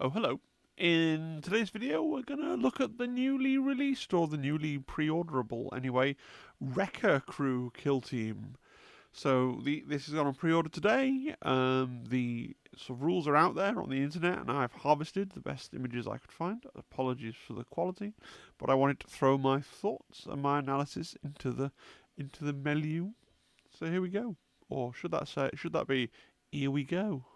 Oh, hello. In today's video, we're going to look at the newly released, or the newly pre-orderable anyway, Wrecka Krew kill team. So this is on pre-order today. The sort of rules are out there on the internet, and I've harvested the best images I could find. Apologies for the quality, but I wanted to throw my thoughts and my analysis into the menu. So here we go. Or should that be here we go?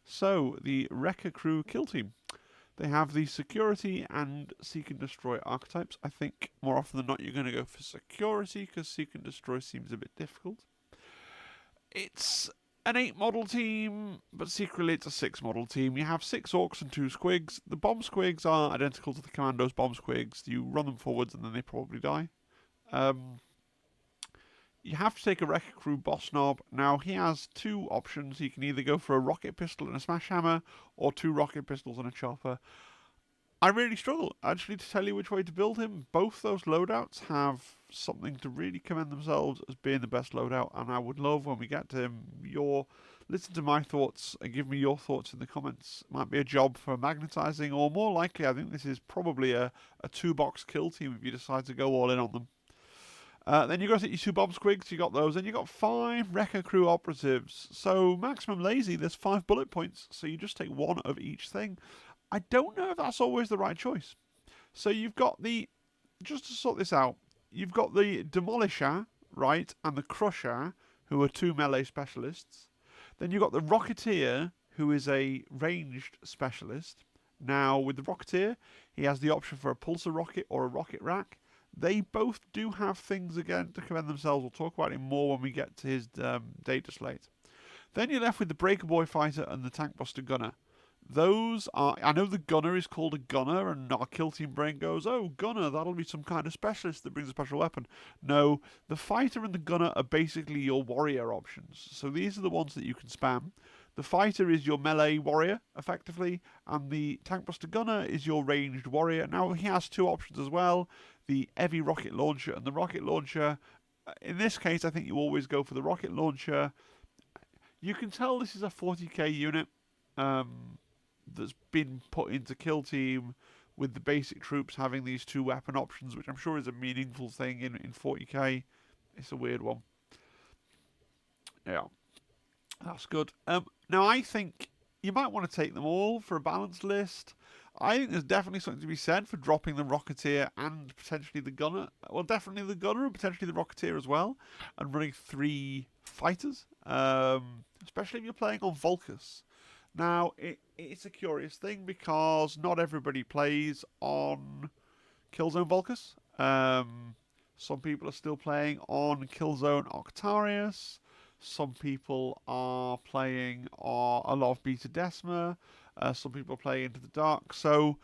So, the Wrecka Krew kill team. They have the security and seek and destroy archetypes. I think more often than not you're going to go for security because seek and destroy seems a bit difficult. It's an 8 model team, but secretly it's a 6 model team. You have 6 orcs and 2 squigs. The bomb squigs are identical to the commando's bomb squigs. You run them forwards and then they probably die. You have to take a Wrecka Krew boss knob. Now, he has 2 options. You can either go for a rocket pistol and a smash hammer, or 2 rocket pistols and a chopper. I really struggle, actually, to tell you which way to build him. Both those loadouts have something to really commend themselves as being the best loadout, and I would love when we get to him, listen to my thoughts and give me your thoughts in the comments. It might be a job for magnetizing, or more likely, I think this is probably a 2-box kill team if you decide to go all in on them. Then you got to take your 2 bomb squigs, you got those, and you got 5 Wrecka Krew operatives. So maximum lazy, there's 5 bullet points, so you just take 1 of each thing. I don't know if that's always the right choice. So you've got just to sort this out, you've got the Demolisha, right, and the Krusha, who are 2 melee specialists. Then you've got the Rokkiteer, who is a ranged specialist. Now, with the Rokkiteer, he has the option for a pulsar rocket or a rocket rack. They both do have things again to commend themselves. We'll talk about him more when we get to his data slate. Then you're left with the Breaker Boy Fighter and the Tank Buster Gunner. Those are, I know the Gunner is called a Gunner, and our kill team brain goes, oh, Gunner, that'll be some kind of specialist that brings a special weapon. No, the Fighter and the Gunner are basically your warrior options. So these are the ones that you can spam. The Fighter is your melee warrior, effectively, and the Tank Buster Gunner is your ranged warrior. Now, he has 2 options as well, the heavy rocket launcher and the rocket launcher. In this case, I think you always go for the rocket launcher. You can tell this is a 40k unit that's been put into kill team with the basic troops having these 2 weapon options, which I'm sure is a meaningful thing in 40k. It's a weird one. Yeah. That's good. Now, I think you might want to take them all for a balanced list. I think there's definitely something to be said for dropping the Rokkiteer and potentially the Gunner. Well, definitely the Gunner and potentially the Rokkiteer as well. And running 3 fighters. Especially if you're playing on Vulcus. Now, it's a curious thing because not everybody plays on Killzone Vulcus. Some people are still playing on Killzone Octarius. Some people are playing a lot of Beta Decima. Some people are playing Into the Dark. So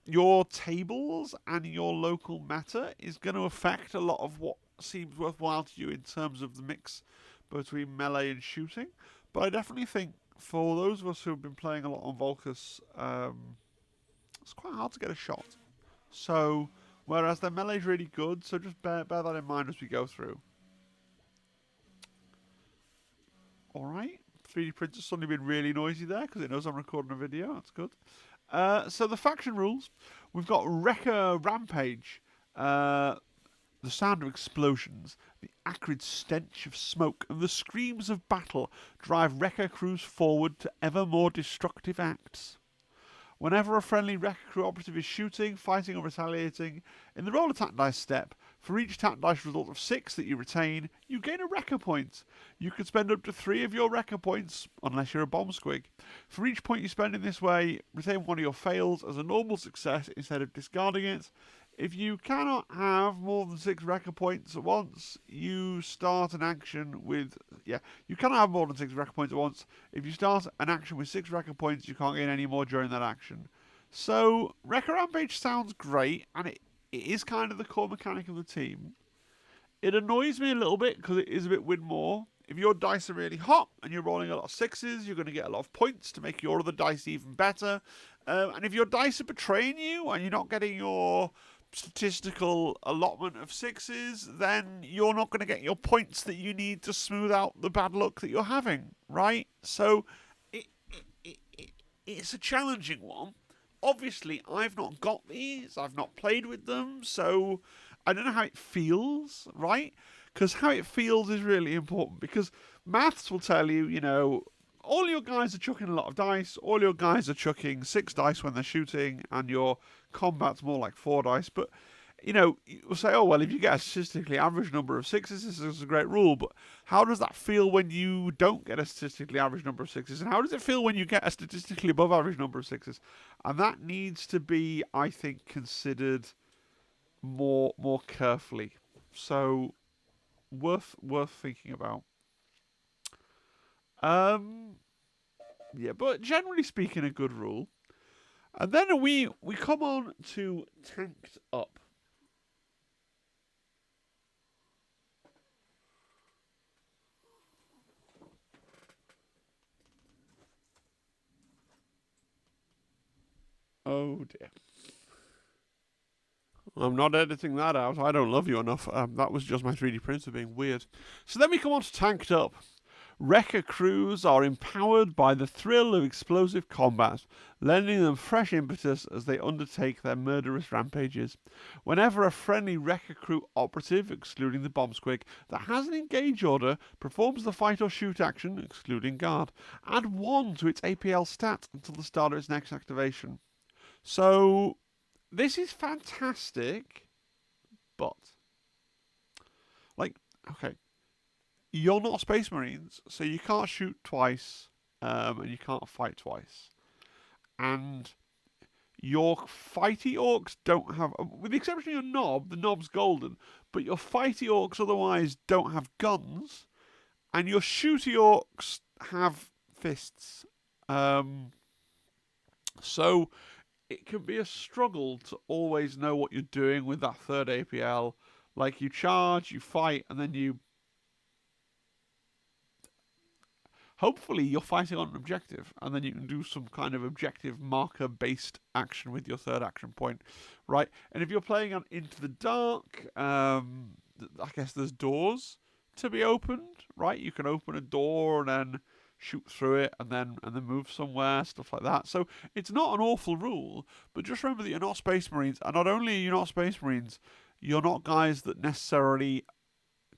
your tables and your local meta is going to affect a lot of what seems worthwhile to you in terms of the mix between melee and shooting. But I definitely think for those of us who have been playing a lot on Vulcus, it's quite hard to get a shot. So, whereas their melee is really good, so just bear that in mind as we go through. Alright, 3D printer's suddenly been really noisy there because it knows I'm recording a video. That's good. So the faction rules, we've got Wrecka Rampage, the sound of explosions, the acrid stench of smoke, and the screams of battle drive Wrecka Krews forward to ever more destructive acts. Whenever a friendly Wrecka Krew operative is shooting, fighting, or retaliating, in the roll attack dice step, for each attack dice result of 6 that you retain, you gain a Wrecka point. You can spend up to 3 of your Wrecka points, unless you're a bomb squig. For each point you spend in this way, retain 1 of your fails as a normal success instead of discarding it. If you cannot have more than 6 Wrecka points at once, you start an action with... you cannot have more than 6 Wrecka points at once. If you start an action with 6 Wrecka points, you can't gain any more during that action. So, Wrecka Rampage sounds great, and it is kind of the core mechanic of the team. It annoys me a little bit because it is a bit win more. If your dice are really hot and you're rolling a lot of 6s, you're going to get a lot of points to make your other dice even better. And if your dice are betraying you and you're not getting your statistical allotment of 6s, then you're not going to get your points that you need to smooth out the bad luck that you're having, right? So it's a challenging one. Obviously, I've not got these. I've not played with them, so I don't know how it feels, right? Because how it feels is really important. Because maths will tell you, all your guys are chucking a lot of dice. All your guys are chucking 6 dice when they're shooting, and your combat's more like 4 dice. But you'll say, oh, well, if you get a statistically average number of 6s, this is a great rule. But how does that feel when you don't get a statistically average number of 6s? And how does it feel when you get a statistically above average number of 6s? And that needs to be, I think, considered more carefully. So, worth thinking about. Yeah, but generally speaking, a good rule. And then we come on to tanked up. Oh dear. I'm not editing that out. I don't love you enough. That was just my 3D printer being weird. So then we come on to tanked up. Wrecka crews are empowered by the thrill of explosive combat, lending them fresh impetus as they undertake their murderous rampages. Whenever a friendly Wrecka crew operative, excluding the bomb squig, that has an engage order, performs the fight or shoot action, excluding guard, add 1 to its APL stat until the start of its next activation. So, this is fantastic, but, okay, you're not Space Marines, so you can't shoot twice, and you can't fight twice. And your fighty orcs don't have, with the exception of your knob, the knob's golden, but your fighty orcs otherwise don't have guns, and your shooty orcs have fists. So it can be a struggle to always know what you're doing with that third APL. Like, you charge, you fight, and then you... Hopefully you're fighting on an objective, and then you can do some kind of objective marker-based action with your third action point, right? And if you're playing on Into the Dark, I guess there's doors to be opened, right? You can open a door and then shoot through it, and then move somewhere, stuff like that. So it's not an awful rule, but just remember that you're not Space Marines, and not only are you not Space Marines, you're not guys that necessarily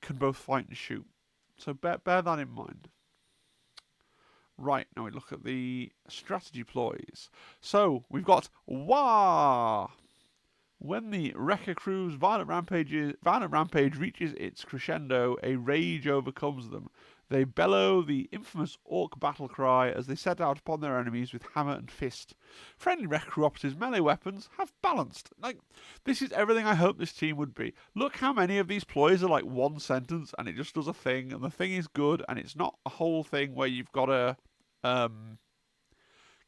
can both fight and shoot. So bear that in mind. Right, now we look at the strategy ploys. So, we've got Wah! When the Wrecka crew's violent rampage reaches its crescendo, a rage overcomes them. They bellow the infamous orc battle cry as they set out upon their enemies with hammer and fist. Friendly Wrecka crew operatives' melee weapons have balanced. This is everything I hoped this team would be. Look how many of these ploys are like one sentence and it just does a thing, and the thing is good, and it's not a whole thing where you've got to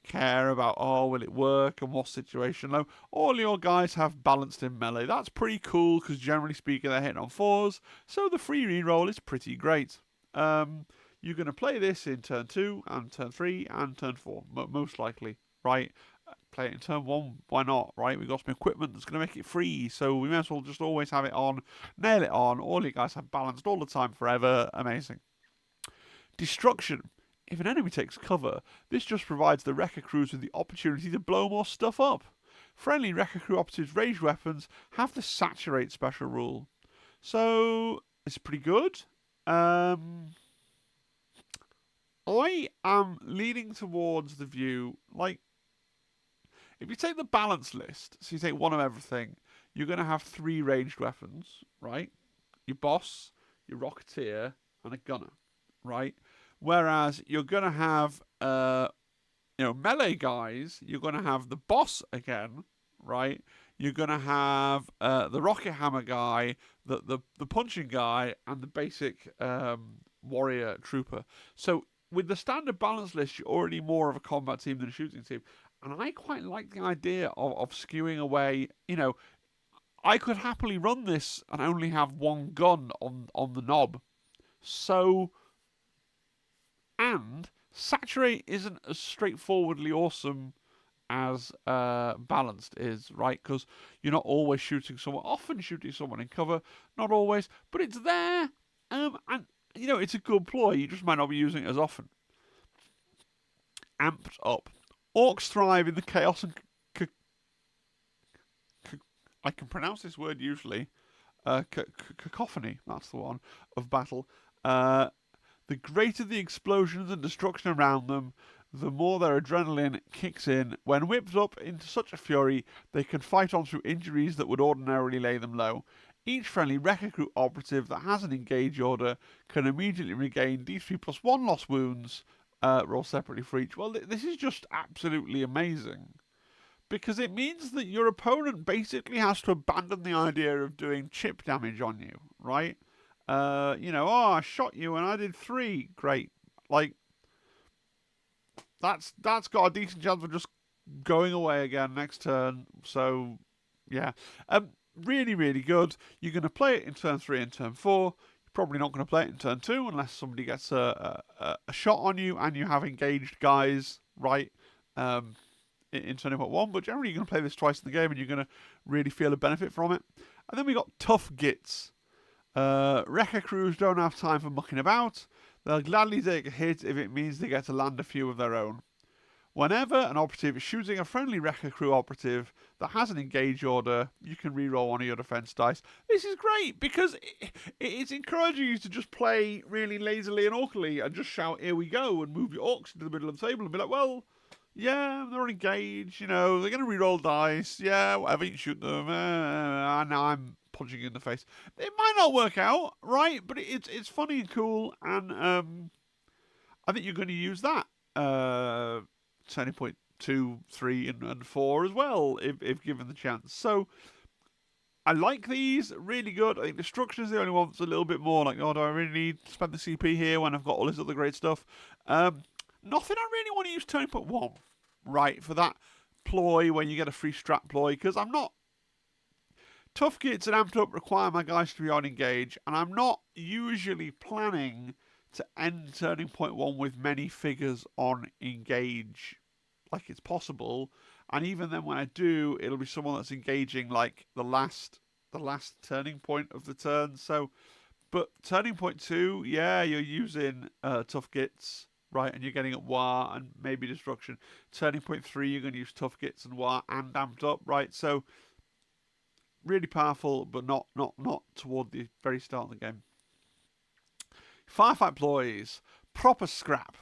care about, will it work and what situation. No, all your guys have balanced in melee. That's pretty cool because generally speaking they're hitting on 4s, so the free reroll is pretty great. You're going to play this in turn 2 and turn 3 and turn 4, most likely, right? Play it in turn 1, why not, right? We've got some equipment that's going to make it free, so we may as well just always have it on, nail it on. All you guys have balanced all the time forever. Amazing. Destruction. If an enemy takes cover, this just provides the Wrecka crews with the opportunity to blow more stuff up. Friendly Wrecka crew operatives' ranged weapons have the saturate special rule. So, it's pretty good. I am leaning towards the view, if you take the balance list, so you take 1 of everything, you're going to have 3 ranged weapons, right? Your boss, your Rokkiteer, and a gunner, right? Whereas you're going to have, melee guys, you're going to have the boss again, right? You're going to have the rocket hammer guy, the punching guy, and the basic warrior trooper. So with the standard balance list, you're already more of a combat team than a shooting team. And I quite like the idea of skewing away. I could happily run this and only have 1 gun on the knob. So... And saturate isn't as straightforwardly awesome as balanced is, right? Because you're not always shooting someone, often shooting someone in cover, not always, but it's there, and it's a good ploy. You just might not be using it as often. Amped up. Orcs thrive in the chaos and I can pronounce this word usually. Cacophony, that's the one, of battle. The greater the explosions and destruction around them, the more their adrenaline kicks in. When whipped up into such a fury, they can fight on through injuries that would ordinarily lay them low. Each friendly Wrecka Crew operative that has an engage order can immediately regain D3 plus 1 lost wounds, roll separately for each. Well, this is just absolutely amazing. Because it means that your opponent basically has to abandon the idea of doing chip damage on you, right? I shot you and I did 3. Great. Like, that's got a decent chance of just going away again next turn. So, yeah. Really, really good. You're going to play it in turn 3 and turn 4. You're probably not going to play it in turn 2 unless somebody gets a shot on you and you have engaged guys, right? In turning point 1, but generally you're going to play this twice in the game and you're going to really feel a benefit from it. And then we got Tough Gits. Wrecka Crews don't have time for mucking about. They'll gladly take a hit if it means they get to land a few of their own. Whenever an operative is shooting a friendly Wrecka Crew operative that has an engage order, you can reroll one of your defense dice. This is great because it's encouraging you to just play really lazily and awkwardly and just shout, "Here we go," and move your orcs into the middle of the table and be like, well, yeah, they're engaged, they're going to reroll dice, yeah, whatever, you can shoot them, and now I'm punching you in the face. It might not work out, right, but it's funny and cool, and I think you're going to use that turning point 2, 3, and 4 as well, if given the chance. So, I like these, really good. I think Destruction is the only one that's a little bit more like, oh, do I really need to spend the CP here when I've got all this other great stuff? Nothing I really want to use turning point 1, right, for that ploy when you get a free strat ploy, because I'm not... Tough Gits and Amped Up require my guys to be on engage, and I'm not usually planning to end turning point 1 with many figures on engage like it's possible, and even then when I do, it'll be someone that's engaging like the last turning point of the turn. So, but turning point 2, yeah, you're using Tough Gits, right, and you're getting at War and maybe Destruction. Turning point 3, you're going to use Tough Gits and War and Amped Up, right? So, really powerful, but not toward the very start of the game. Firefight Ploys. Proper scrap.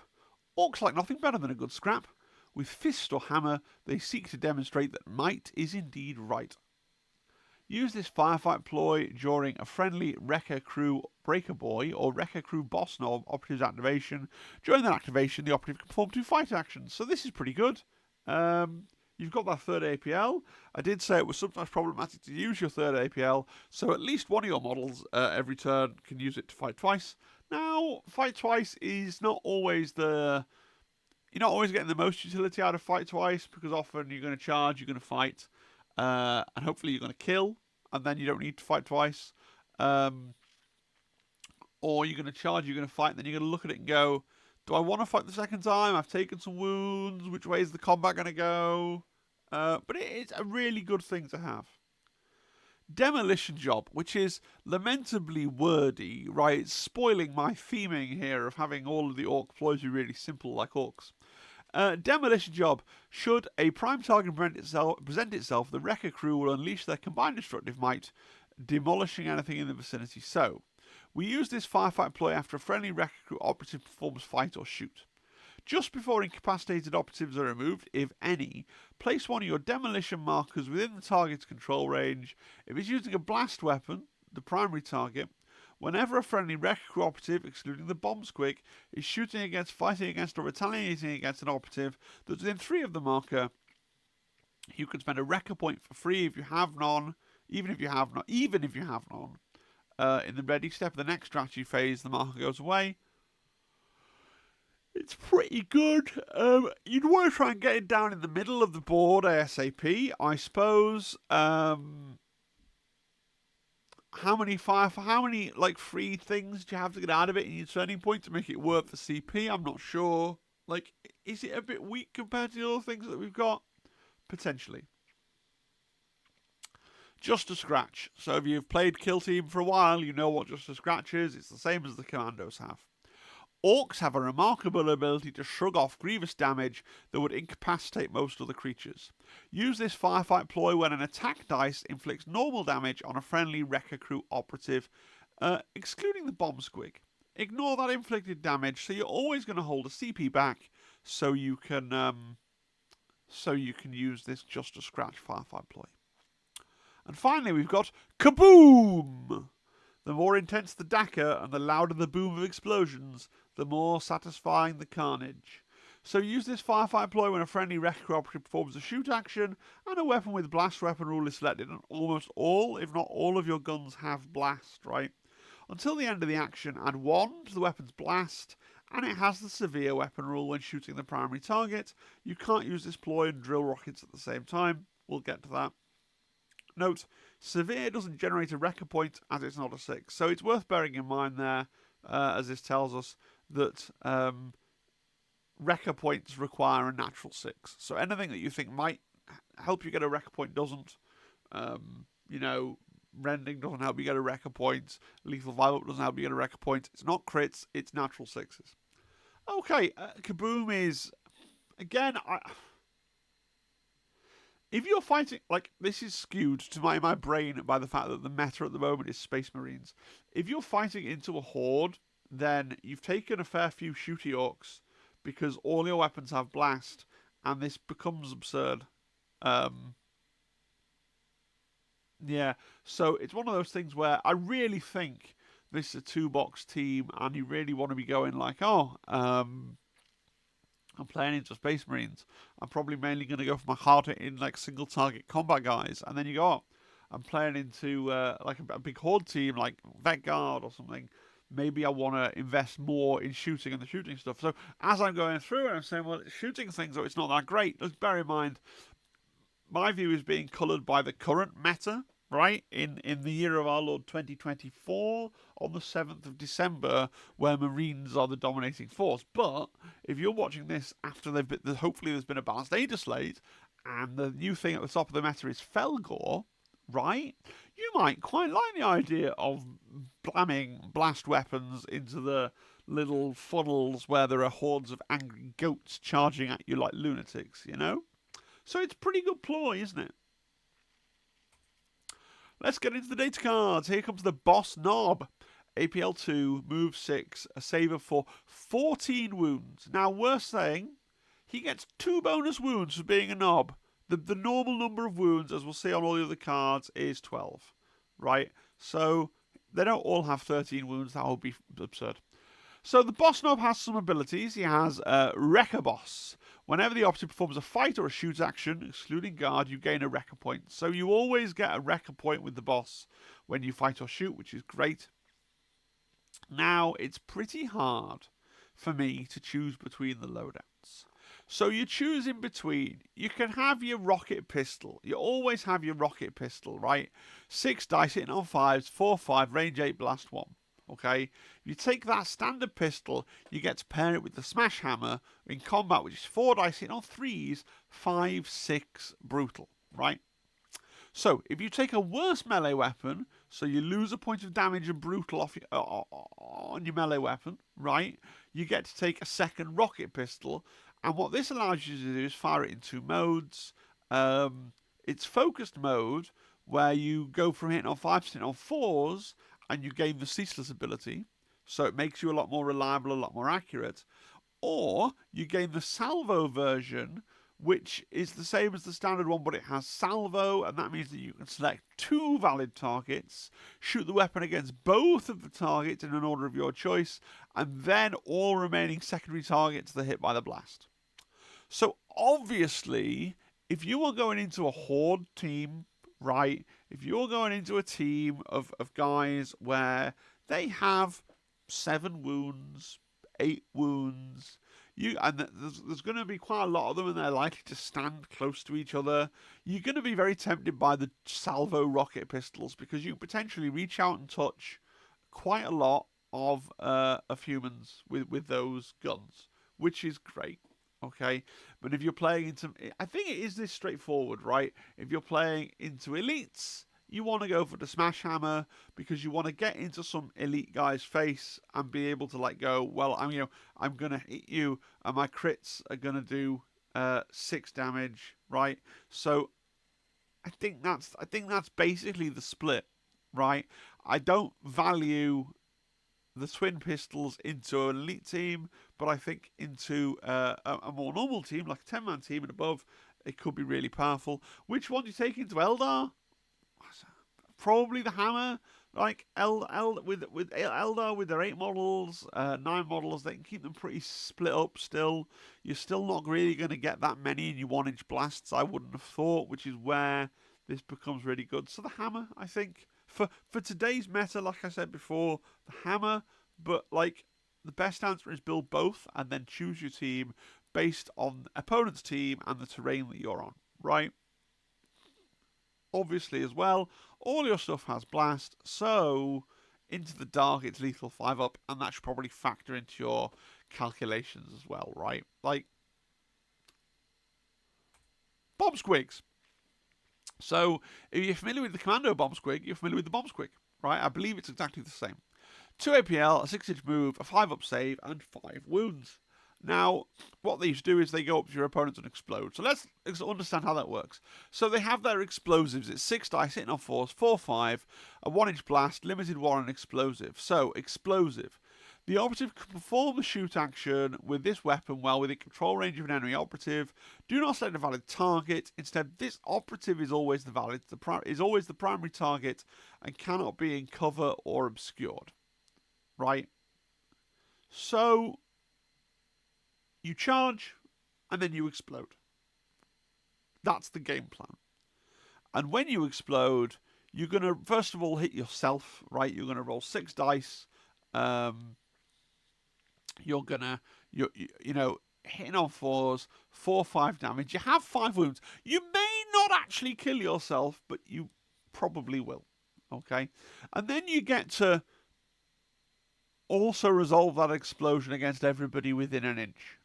Orcs like nothing better than a good scrap. With fist or hammer, they seek to demonstrate that might is indeed right. Use this Firefight ploy during a friendly Wrecka Crew Breaker Boy or Wrecka Crew Boss Knob operative's activation. During that activation, the operative can perform 2 fight actions, so this is pretty good. You've got that third APL. I did say it was sometimes problematic to use your third APL, so at least one of your models every turn can use it to fight twice. Now, fight twice is not always the... You're not always getting the most utility out of fight twice, because often you're going to charge, you're going to fight, and hopefully you're going to kill, and then you don't need to fight twice. Or you're going to charge, you're going to fight, and then you're going to look at it and go, do I want to fight the second time? I've taken some wounds. Which way is the combat going to go? But it's a really good thing to have. Demolition Job, which is lamentably wordy, right? It's spoiling my theming here of having all of the orc ploys be really simple like orcs. Demolition Job. Should a prime target present itself, the Wrecka Crew will unleash their combined destructive might, demolishing anything in the vicinity. So, we use this Firefight ploy after a friendly Wrecka Crew operative performs fight or shoot. Just before incapacitated operatives are removed, if any, place one of your demolition markers within the target's control range. If it's using a blast weapon, the primary target, whenever a friendly Wrecka Crew operative, excluding the bomb Squig, is shooting against, fighting against, or retaliating against an operative that's within 3 of the marker, you can spend a Wrecka point for free if you have none, even if you have none. In the ready step of the next strategy phase, the marker goes away. It's pretty good. You'd want to try and get it down in the middle of the board ASAP, I suppose. How many like free things do you have to get out of it in your turning point to make it worth the CP? I'm not sure. Like, is it a bit weak compared to the other things that we've got? Potentially. Just a Scratch. So if you've played Kill Team for a while, you know what Just a Scratch is. It's the same as the Commandos have. Orcs have a remarkable ability to shrug off grievous damage that would incapacitate most other creatures. Use this firefight ploy when an attack dice inflicts normal damage on a friendly Wrecka Krew operative, excluding the bomb squig. Ignore that inflicted damage, so you're always going to hold a CP back, so you can use this just to scratch firefight ploy. And finally, we've got Kaboom! The more intense the Dakka and the louder the boom of explosions, the more satisfying the carnage. So use this firefight ploy when a friendly Wrecka operative performs a shoot action, and a weapon with blast weapon rule is selected, and almost all, if not all of your guns have blast, right? Until the end of the action, add 1 to the weapon's blast, and it has the severe weapon rule when shooting the primary target. You can't use this ploy and drill rockets at the same time. We'll get to that. Note, severe doesn't generate a Wrecka point as it's not a 6, so it's worth bearing in mind there, as this tells us that Wrecka points require a natural 6. So anything that you think might help you get a Wrecka point doesn't. Rending doesn't help you get a Wrecka point. Lethal Vibe Up doesn't help you get a Wrecka point. It's not crits, it's natural 6s. Okay, Kaboom is, again, if you're fighting, like, this is skewed to my brain by the fact that the meta at the moment is Space Marines. If you're fighting into a horde, then you've taken a fair few shooty orcs because all your weapons have blast, and this becomes absurd. Yeah, so it's one of those things where I really think this is a 2-box team, and you really want to be going like, I'm playing into Space Marines. I'm probably mainly going to go for my hard-hitting, like, single-target combat guys. And then you go, I'm playing into, like, a big horde team, like Vet Guard or something. Maybe I want to invest more in shooting and the shooting stuff. So as I'm going through and I'm saying, well, shooting things, it's not that great. Let's bear in mind, my view is being coloured by the current meta, right? In the year of our Lord 2024, on the 7th of December, where Marines are the dominating force. But if you're watching this after hopefully there's been a balanced Ada slate, and the new thing at the top of the meta is Felgor, right? You might quite like the idea of blamming blast weapons into the little funnels where there are hordes of angry goats charging at you like lunatics, you know? So it's pretty good ploy, isn't it? Let's get into the data cards. Here comes the Boss Knob. APL 2, move 6, a saver for 14 wounds. Now, worth saying, he gets 2 bonus wounds for being a knob. The normal number of wounds, as we'll see on all the other cards, is 12. Right? So, they don't all have 13 wounds. That would be absurd. So, the Boss Knob has some abilities. He has Wrecka Boss. Whenever the operative performs a fight or a shoot action, excluding guard, you gain a Wrecka point. So you always get a Wrecka point with the boss when you fight or shoot, which is great. Now, it's pretty hard for me to choose between the loadouts. So you choose in between. You can have your rocket pistol. You always have your rocket pistol, right? 6 dice hitting on 5s, 4-5, range 8, blast 1. Okay, you take that standard pistol, you get to pair it with the smash hammer in combat, which is 4 dice hitting on 3s, 5, 6, brutal, right? So if you take a worse melee weapon, so you lose a point of damage and brutal off on your melee weapon, right? You get to take a second rocket pistol, and what this allows you to do is fire it in 2 modes. It's focused mode, where you go from hitting on 5s to hitting on 4s, and you gain the ceaseless ability, so it makes you a lot more reliable, a lot more accurate. Or you gain the salvo version, which is the same as the standard one, but it has salvo, and that means that you can select 2 valid targets, shoot the weapon against both of the targets in an order of your choice, and then all remaining secondary targets are hit by the blast. So obviously, if you are going into a horde team, right, if you're going into a team of guys where they have 7 wounds, 8 wounds, and there's going to be quite a lot of them, and they're likely to stand close to each other, you're going to be very tempted by the salvo rocket pistols, because you potentially reach out and touch quite a lot of humans with those guns, which is great. Okay, but if you're playing into, I think it is this straightforward, right? If you're playing into elites, you want to go for the smash hammer because you want to get into some elite guy's face and be able to like go, well, I'm gonna hit you and my crits are gonna do 6 damage, right? So I think that's basically the split, right? I don't value the twin pistols into an elite team, but I think into a more normal team, like a 10-man team and above, it could be really powerful. Which one do you take into Eldar? Probably the hammer. Like with Eldar with their 8 models, 9 models, they can keep them pretty split up still. You're still not really going to get that many in your 1-inch blasts, I wouldn't have thought, which is where this becomes really good. So the hammer, I think, for today's meta, like I said before, the hammer, but like the best answer is build both and then choose your team based on opponent's team and the terrain that you're on, right? Obviously, as well, all your stuff has blast, so into the dark it's lethal 5-up, and that should probably factor into your calculations as well, right? Like, bomb squigs. So, if you're familiar with the commando bomb squig, you're familiar with the bomb squig, right? I believe it's exactly the same. 2 APL, a 6-inch move, a 5-up save, and 5 wounds. Now, what these do is they go up to your opponents and explode. So let's understand how that works. So they have their explosives. It's 6 dice, hitting on 4s, 4-5, a 1-inch blast, limited 1, and explosive. So, explosive. The operative can perform the shoot action with this weapon while within control range of an enemy operative. Do not select a valid target. Instead, this operative is always the primary target and cannot be in cover or obscured. Right? So you charge, and then you explode. That's the game plan. And when you explode, you're going to, first of all, hit yourself, right? You're going to roll 6 dice. You're going to, hitting on 4s, 4-5 damage. You have 5 wounds. You may not actually kill yourself, but you probably will. Okay? And then you get to also resolve that explosion against everybody within an inch.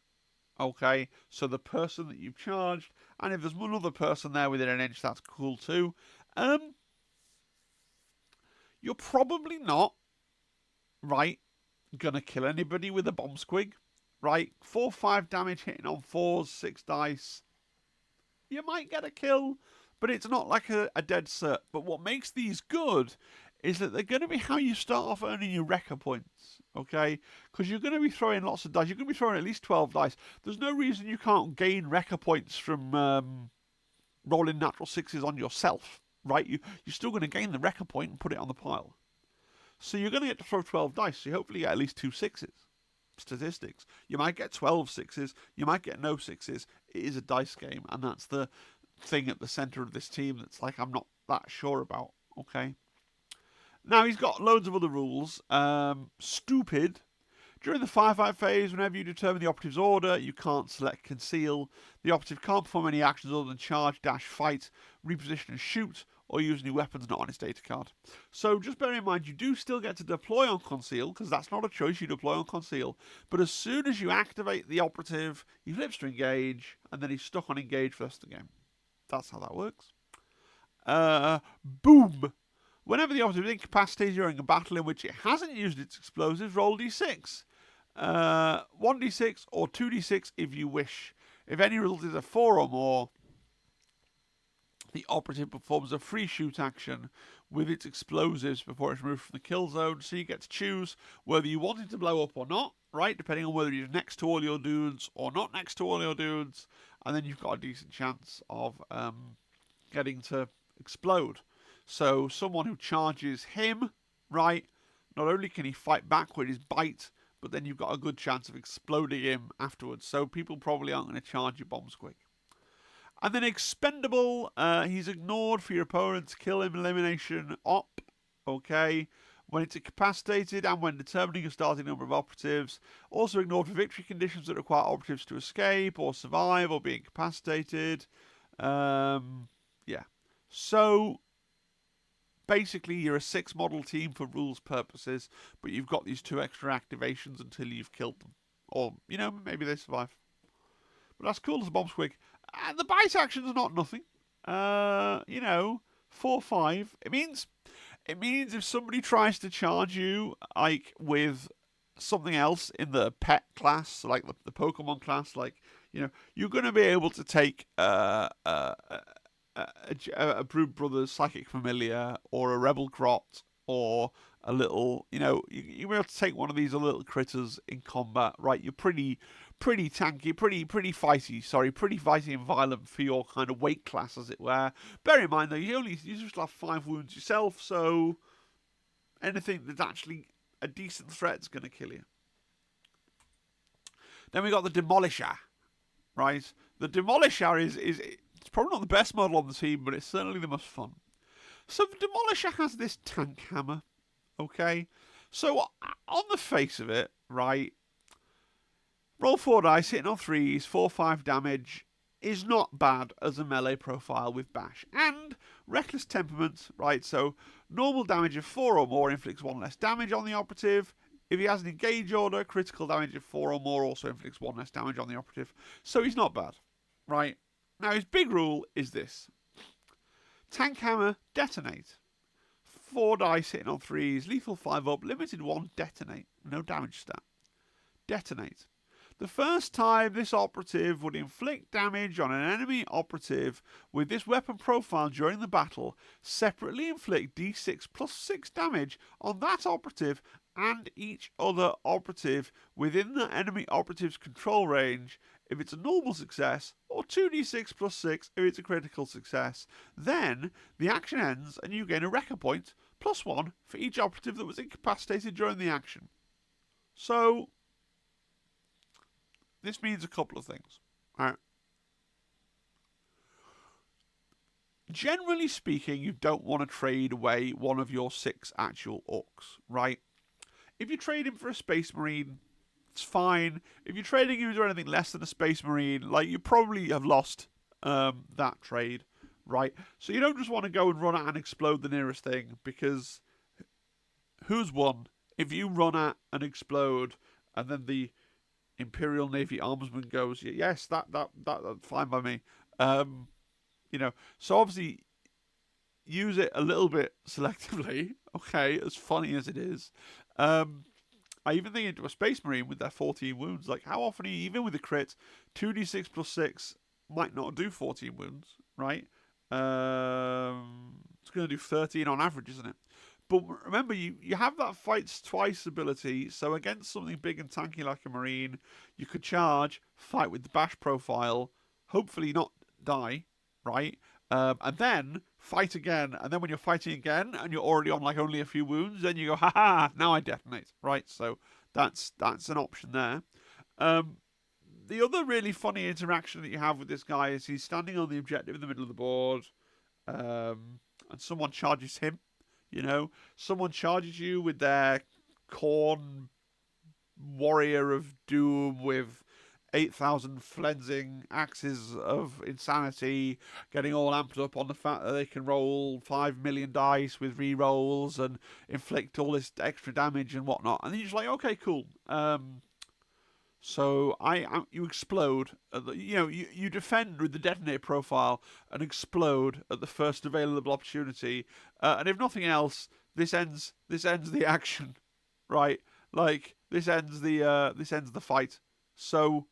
Okay, so the person that you've charged, and if there's one other person there within an inch, that's cool too. You're probably not, right, gonna kill anybody with a bomb squig, right? 4-5 damage hitting on 4s, 6 dice. You might get a kill, but it's not like a dead cert. But what makes these good is that they're going to be how you start off earning your Wrecka points, okay? Because you're going to be throwing lots of dice. You're going to be throwing at least 12 dice. There's no reason you can't gain Wrecka points from rolling natural 6s on yourself, right? You're still going to gain the Wrecka point and put it on the pile. So you're going to get to throw 12 dice, so you hopefully get at least 2 6s. Statistics. You might get 12 6s, you might get no 6s. It is a dice game, and that's the thing at the centre of this team that's like I'm not that sure about, okay? Now, he's got loads of other rules. Stupid. During the firefight phase, whenever you determine the operative's order, you can't select conceal. The operative can't perform any actions other than charge, dash, fight, reposition and shoot, or use new weapons not on his data card. So just bear in mind, you do still get to deploy on conceal, because that's not a choice, you deploy on conceal. But as soon as you activate the operative, he flips to engage, and then he's stuck on engage for the rest of the game. That's how that works. Boom! Whenever the operative is incapacitated during a battle in which it hasn't used its explosives, roll d6. 1d6 or 2d6 if you wish. If any result is a 4 or more, the operative performs a free shoot action with its explosives before it's removed from the kill zone. So you get to choose whether you want it to blow up or not, right? Depending on whether you're next to all your dudes or not next to all your dudes. And then you've got a decent chance of getting to explode. So someone who charges him, right, not only can he fight back with his bite, but then you've got a good chance of exploding him afterwards. So people probably aren't going to charge your bomb squig. And then expendable, he's ignored for your opponent's kill elimination op, okay, when it's incapacitated and when determining a starting number of operatives. Also ignored for victory conditions that require operatives to escape or survive or be incapacitated. Yeah. So basically, you're a 6 model team for rules purposes, but you've got these 2 extra activations until you've killed them. Or, maybe they survive. But that's cool as a bomb squig. And the bite action's not nothing. 4/5. It means if somebody tries to charge you like with something else in the pet class, like the Pokemon class, like you're going to be able to take a Brood Brothers Psychic Familiar or a Rebel Grot or a little, you'll be able to take one of these little critters in combat, right? You're pretty tanky, pretty fighty. Sorry, pretty fighty and violent for your kind of weight class, as it were. Bear in mind though, you just have 5 wounds yourself, so anything that's actually a decent threat is going to kill you. Then we got the Demolisha, right? The Demolisha is it's probably not the best model on the team, but it's certainly the most fun. So the Demolisha has this tank hammer, okay? So on the face of it, right, roll 4 dice, hitting on 3s, 4/5 damage is not bad as a melee profile with bash. And reckless temperament, right, so normal damage of 4 or more inflicts 1 less damage on the operative. If he has an engage order, critical damage of 4 or more also inflicts 1 less damage on the operative. So he's not bad, right? Now his big rule is this. Tank hammer, detonate. 4 dice hitting on 3s, lethal 5 up, limited 1, detonate. No damage stat. Detonate. The first time this operative would inflict damage on an enemy operative with this weapon profile during the battle, separately inflict d6 plus 6 damage on that operative and each other operative within the enemy operative's control range if it's a normal success, or 2d6 plus 6 if it's a critical success. Then the action ends and you gain a Wrecka point, plus 1 for each operative that was incapacitated during the action. So this means a couple of things. All right. Generally speaking, you don't want to trade away one of your 6 actual orcs, right? If you trade him for a Space Marine, it's fine. If you're trading him for anything less than a Space Marine, like, you probably have lost that trade, right? So you don't just want to go and run at and explode the nearest thing, because who's won? If you run at and explode, and then the Imperial Navy Armsman goes, yes, that's fine by me. So obviously use it a little bit selectively, okay, as funny as it is. I even think into a Space Marine with their 14 wounds. Like, how often, even with a crit, 2d6 plus 6 might not do 14 wounds, right? It's going to do 13 on average, isn't it? But remember, you have that fights twice ability, so against something big and tanky like a Marine, you could charge, fight with the bash profile, hopefully not die, right? And then fight again, and then when you're fighting again and you're already on like only a few wounds, then you go, haha, now I detonate, right? So that's an option there. The other really funny interaction that you have with this guy is he's standing on the objective in the middle of the board, and someone charges him. Someone charges you with their Khorne Warrior of Doom with 8,000 flensing axes of insanity, getting all amped up on the fact that they can roll 5 million dice with re-rolls and inflict all this extra damage and whatnot. And then you're just like, okay, cool. So you explode. You defend with the detonate profile and explode at the first available opportunity. And if nothing else, this ends the action, right? Like, this ends the fight. So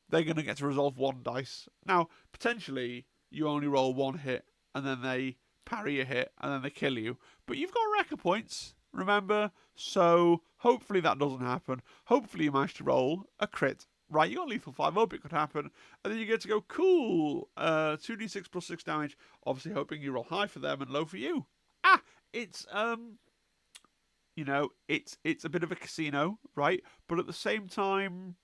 they're going to get to resolve 1 dice. Now, potentially, you only roll 1 hit, and then they parry a hit, and then they kill you. But you've got Wrecka points, remember? So hopefully that doesn't happen. Hopefully you manage to roll a crit. Right, you got lethal 5 up, it could happen. And then you get to go, cool, 2d6 plus 6 damage. Obviously hoping you roll high for them and low for you. It's it's a bit of a casino, right? But at the same time,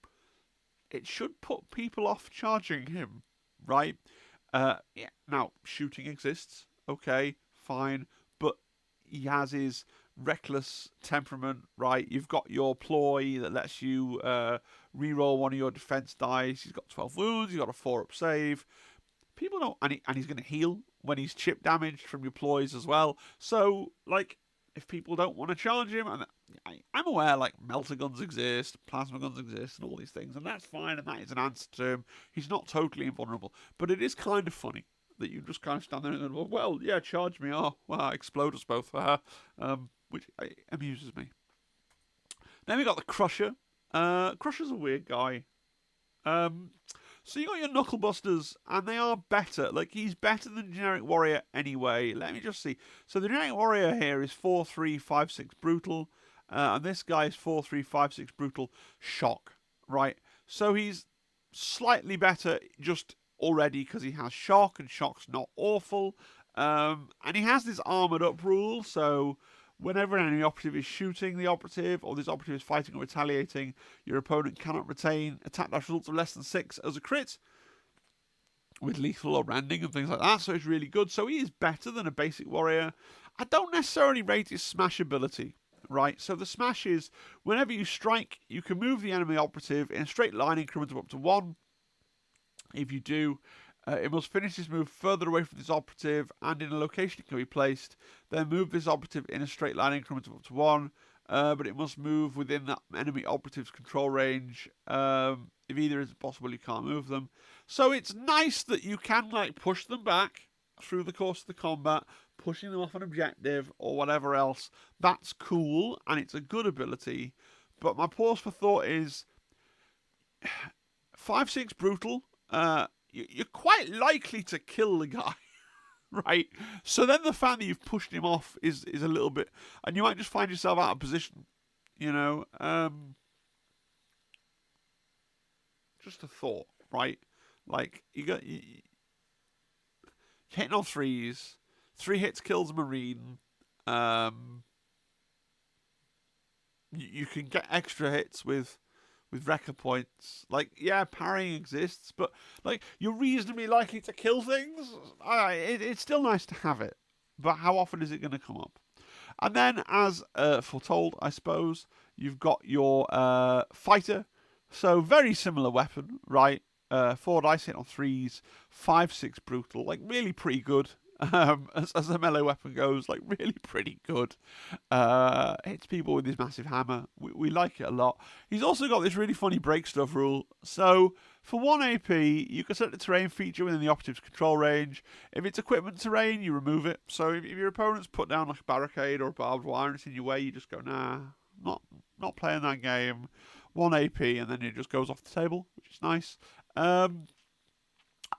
it should put people off charging him, right? Now, shooting exists, okay, fine, but he has his reckless temperament, right? You've got your ploy that lets you re-roll one of your defense dice. He's got 12 wounds, he's got a 4-up save. People don't, and he's going to heal when he's chip damaged from your ploys as well. So, like, if people don't want to charge him, and I'm aware, like, melter guns exist, plasma guns exist, and all these things, and that's fine, and that is an answer to him. He's not totally invulnerable, but it is kind of funny that you just kind of stand there and go, well, yeah, charge me, oh, well, explode us both, which amuses me. Then we got the Krusha. Krusha's a weird guy. So you got your Knuckle Busters, and they are better. Like, he's better than Generic Warrior anyway. Let me just see. So the Generic Warrior here is 4-3-5-6 Brutal, and this guy is 4-3-5-6 Brutal Shock, right? So he's slightly better just already because he has Shock, and Shock's not awful. And he has this armoured up rule, so whenever an enemy operative is shooting the operative, or this operative is fighting or retaliating, your opponent cannot retain attack dash results of less than 6 as a crit, with lethal or randing and things like that, so it's really good. So he is better than a basic warrior. I don't necessarily rate his smash ability, right? So the smash is, whenever you strike, you can move the enemy operative in a straight line increment of up to 1. If you do, it must finish this move further away from this operative and in a location it can be placed. Then move this operative in a straight line increment of up to 1, but it must move within that enemy operative's control range. If either is possible, you can't move them. So it's nice that you can like push them back through the course of the combat, pushing them off an objective or whatever else. That's cool, and it's a good ability. But my pause for thought is 5-6 Brutal. You're quite likely to kill the guy, right? So then the fact that you've pushed him off is a little bit, and you might just find yourself out of position, you know. Just a thought, right? Like you're hitting on 3s, 3 hits kills a Marine. You can get extra hits with Wrecka points. Like, yeah, parrying exists, but like you're reasonably likely to kill things. It's still nice to have it, but how often is it going to come up? And then, as foretold, I suppose, you've got your fighter. So very similar weapon, right? 4 dice hit on 3s, 5-6 brutal, like really pretty good. As a melee weapon goes, like really pretty good. Hits people with his massive hammer. We like it a lot. He's also got this really funny break stuff rule. So for 1 AP, you can set the terrain feature within the operative's control range. If it's equipment terrain, you remove it. So if your opponent's put down like a barricade or a barbed wire and it's in your way, you just go, nah, not playing that game. 1 AP, and then it just goes off the table, which is nice.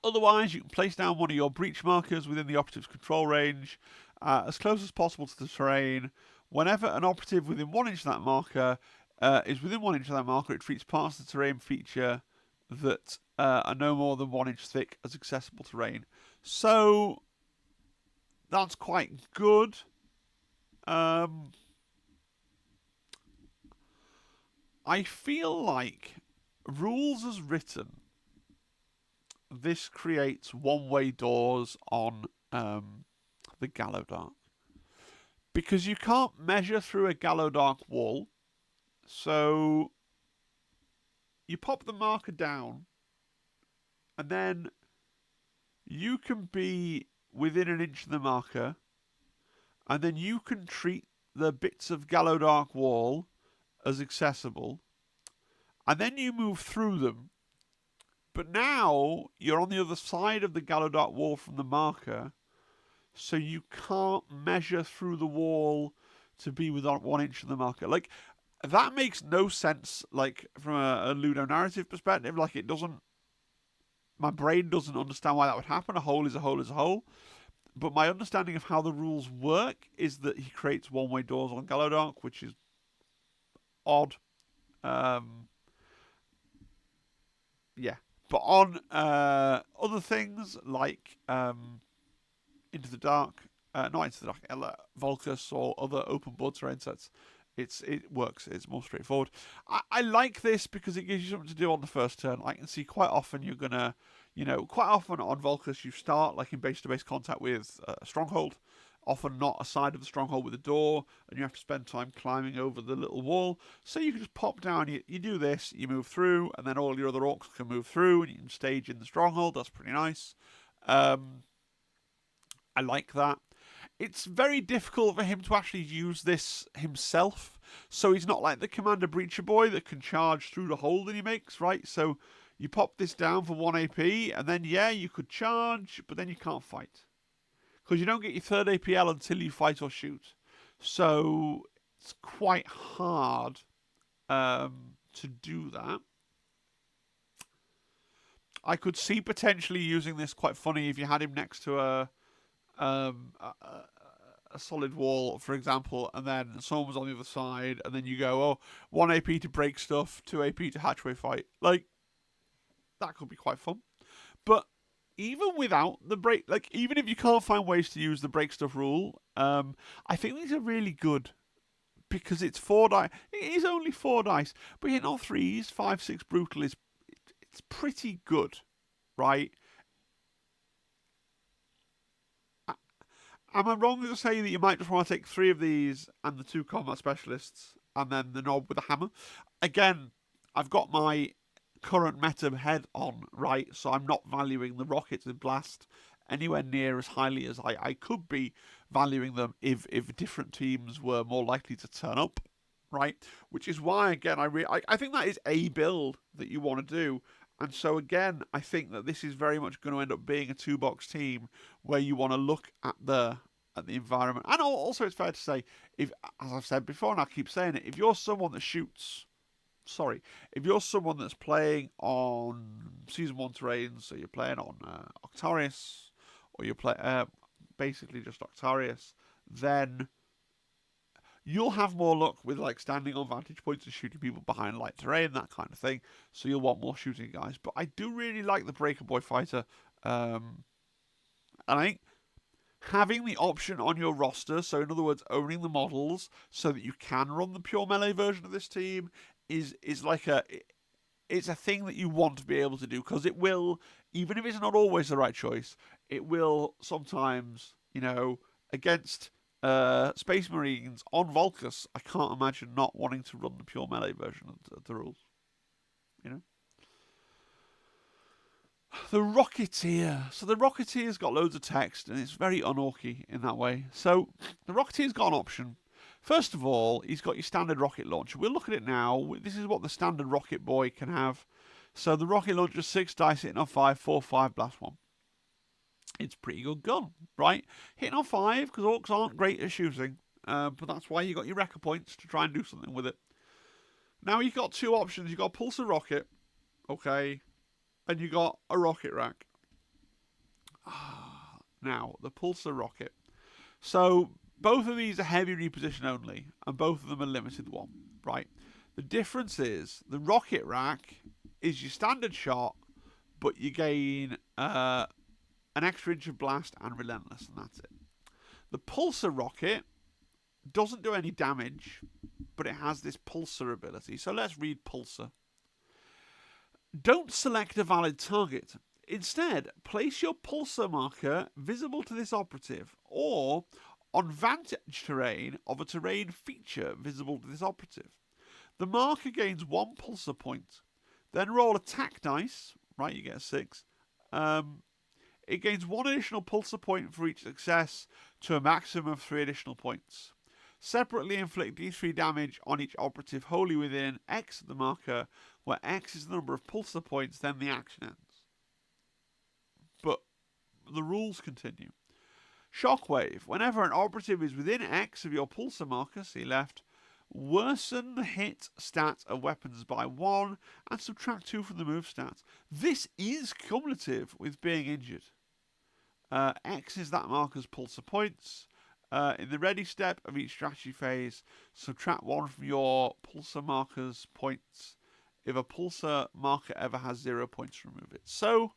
Otherwise, you can place down one of your breach markers within the operative's control range, as close as possible to the terrain. Whenever an operative within 1 inch of that marker is within 1 inch of that marker, it treats parts of the terrain feature that are no more than 1 inch thick as accessible terrain. So that's quite good. I feel like, rules as written, this creates one-way doors on the Gallowdark. Because you can't measure through a Gallowdark wall. So you pop the marker down, and then you can be within 1 inch of the marker, and then you can treat the bits of Gallowdark wall as accessible, and then you move through them. But now you're on the other side of the Gallowdark wall from the marker, so you can't measure through the wall to be within 1 inch of the marker. Like, that makes no sense, like, from a Ludo narrative perspective. Like, it doesn't... My brain doesn't understand why that would happen. A hole is a hole is a hole. But my understanding of how the rules work is that he creates one-way doors on Gallowdark, which is odd. Yeah. But on other things like Into the Dark, not Into the Dark, Volcus or other open board terrain sets, it works. It's more straightforward. I like this because it gives you something to do on the first turn. I can see quite often you're gonna, quite often on Volcus you start like in base-to-base contact with a stronghold. Often not a side of the stronghold with a door, and you have to spend time climbing over the little wall. So you can just pop down, you do this, you move through, and then all your other orcs can move through, and you can stage in the stronghold. That's pretty nice. I like that. It's very difficult for him to actually use this himself, so he's not like the Commander Breacher Boy that can charge through the hole that he makes, right? So You pop this down for 1 AP, and then, yeah, you could charge, but then you can't fight. Because you don't get your third APL until you fight or shoot. So it's quite hard to do that. I could see potentially using this quite funny if you had him next to a solid wall, for example, and then someone was on the other side, and then you go, oh, 1 AP to break stuff, 2 AP to hatchway fight. Like, that could be quite fun. But even without the break, like, even if you can't find ways to use the break stuff rule, I think these are really good. Because it's 4 dice. It is only 4 dice. But hitting on 3s, 5, 6 brutal it's pretty good, right? Am I wrong to say that you might just want to take 3 of these and the 2 combat specialists and then the knob with the hammer? Again, I've got my current meta head on, right? So I'm not valuing the rockets and blast anywhere near as highly as I could be valuing them if different teams were more likely to turn up, right? Which is why, again, I think that is a build that you want to do. And so, again, I think that this is very much going to end up being a 2-box team where you want to look at the environment. And also, it's fair to say, if, as I've said before, and I keep saying it, if you're someone that shoots... if you're someone that's playing on Season 1 terrains, so you're playing on Octarius, or you play basically just Octarius, then you'll have more luck with like standing on vantage points and shooting people behind light terrain, that kind of thing. So you'll want more shooting guys. But I do really like the Breaker Boy fighter. And I think having the option on your roster, so in other words, owning the models so that you can run the pure melee version of this team is like it's a thing that you want to be able to do, because it will, even if it's not always the right choice, it will sometimes, against Space Marines on Volcus, I can't imagine not wanting to run the pure melee version of the rules. The Rokkiteer. So the Rokkiteer's got loads of text, and it's very unorky in that way. So the Rokkiteer's got an option. First of all, he's got your standard rocket launcher. We'll look at it now. This is what the standard rocket boy can have. So the rocket launcher, 6 dice, hitting on 5, 4, 5, blast 1. It's a pretty good gun, right? Hitting on 5, because orcs aren't great at shooting. But that's why you got your Wrecka points to try and do something with it. Now you've got 2 options. You've got a pulsar rocket, okay, and you got a rocket rack. Now, the pulsar rocket. So both of these are heavy reposition only, and both of them are limited 1, right? The difference is the rocket rack is your standard shot, but you gain an extra inch of blast and relentless, and that's it. The pulsar rocket doesn't do any damage, but it has this pulsar ability. So let's read pulsar. Don't select a valid target. Instead, place your pulsar marker visible to this operative, or on vantage terrain of a terrain feature visible to this operative. The marker gains 1 pulsar point. Then roll a tac dice, right, you get a 6. It gains 1 additional pulsar point for each success to a maximum of 3 additional points. Separately inflict D3 damage on each operative wholly within X of the marker, where X is the number of pulsar points, then the action ends. But the rules continue. Shockwave. Whenever an operative is within X of your pulsar marker, see left, worsen the hit stat of weapons by 1 and subtract 2 from the move stat. This is cumulative with being injured. X is that marker's pulsar points. In the ready step of each strategy phase, subtract 1 from your pulsar marker's points. If a pulsar marker ever has 0 points, remove it. So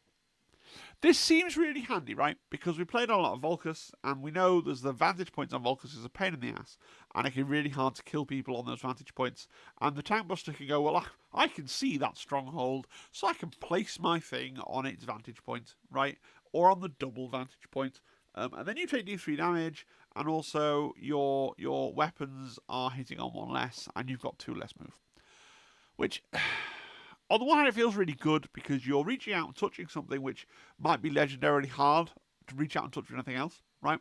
this seems really handy, right? Because we played a lot of Volcus, and we know there's the vantage points on Volcus is a pain in the ass, and it can be really hard to kill people on those vantage points. And the tank buster can go, well, I can see that stronghold, so I can place my thing on its vantage point, right? Or on the double vantage point. And then you take D3 damage, and also your weapons are hitting on 1 less, and you've got 2 less move. Which, on the one hand, it feels really good because you're reaching out and touching something which might be legendarily hard to reach out and touch with anything else, right?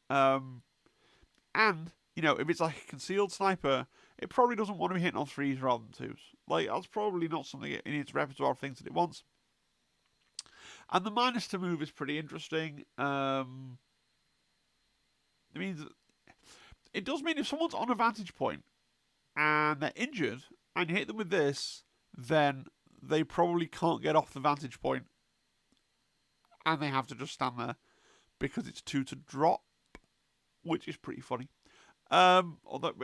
And, if it's like a concealed sniper, it probably doesn't want to be hitting on 3s rather than 2s. Like, that's probably not something in its repertoire of things that it wants. And the minus to move is pretty interesting. It means it does mean if someone's on a vantage point and they're injured and you hit them with this, then they probably can't get off the vantage point and they have to just stand there because it's 2 to drop, which is pretty funny. Although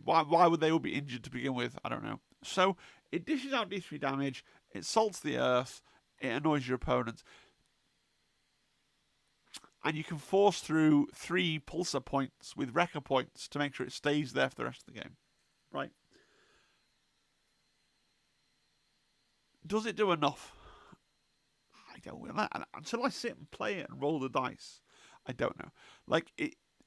why would they all be injured to begin with? I don't know. So it dishes out D3 damage, it salts the earth, it annoys your opponents, and you can force through 3 pulsar points with Wrecka points to make sure it stays there for the rest of the game. Right? Does it do enough? I don't know. Until I sit and play it and roll the dice, I don't know. Like,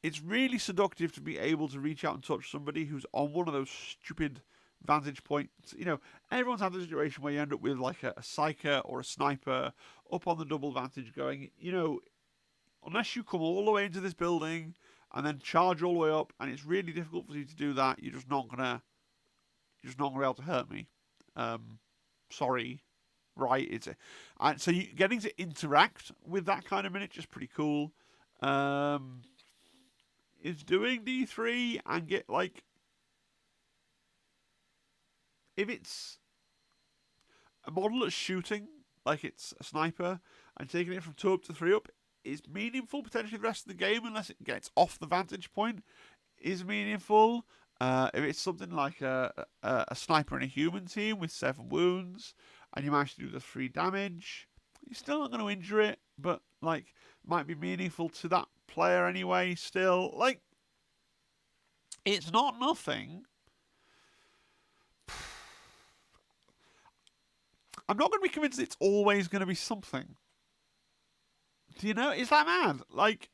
it's really seductive to be able to reach out and touch somebody who's on one of those stupid vantage points. You know, everyone's had the situation where you end up with like a psyker or a sniper up on the double vantage going, you know, unless you come all the way into this building and then charge all the way up, and it's really difficult for you to do that, you're just not gonna be able to hurt me. Sorry. Right, and so getting to interact with that kind of miniature is pretty cool. Is doing D3 and get like, if it's a model that's shooting like it's a sniper and taking it from 2 up to 3 up is meaningful potentially the rest of the game unless it gets off the vantage point is meaningful. If it's something like a sniper in a human team with 7 wounds and you manage to do the 3 damage, you're still not going to injure it, but like might be meaningful to that player anyway. Still, like, it's not nothing. I'm not going to be convinced it's always going to be something. Do you know? Is that mad? Like,